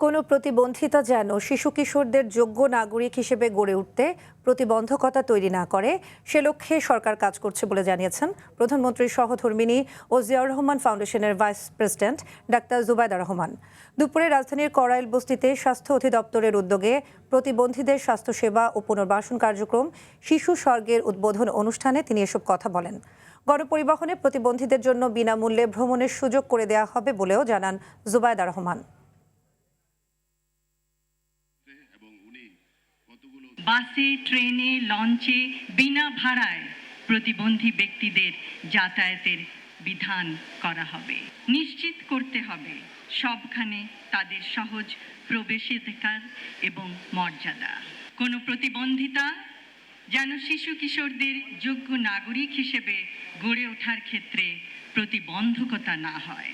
কোনো প্রতিবন্ধিতা যেন শিশু কিশোরদের যোগ্য নাগরিক হিসেবে গড়ে উঠতে প্রতিবন্ধকতা তৈরি না করে সে লক্ষ্যে সরকার কাজ করছে বলে জানিয়েছেন প্রধানমন্ত্রীর সহধর্মিণী ও জিয়াউর রহমান ফাউন্ডেশনের ভাইস প্রেসিডেন্ট ডাক্তার জুবাইদা রহমান। দুপুরে রাজধানীর করাইল বস্তিতে স্বাস্থ্য অধিদপ্তরের উদ্যোগে প্রতিবন্ধীদের স্বাস্থ্যসেবা ও পুনর্বাসন কার্যক্রম শিশু স্বর্গের উদ্বোধন অনুষ্ঠানে তিনি এসব কথা বলেন। গণপরিবহনে প্রতিবন্ধীদের জন্য বিনামূল্যে ভ্রমণের সুযোগ করে দেওয়া হবে বলেও জানান জুবাইদা রহমান। বাসে, ট্রেনে, লঞ্চে বিনা ভাড়ায় প্রতিবন্ধী ব্যক্তিদের যাতায়াতের বিধান করা হবে। নিশ্চিত করতে হবে সবখানে তাদের সহজ প্রবেশাধিকার এবং মর্যাদা। কোনো প্রতিবন্ধিতা যেন শিশু কিশোরদের যোগ্য নাগরিক হিসেবে গড়ে ওঠার ক্ষেত্রে প্রতিবন্ধকতা না হয়।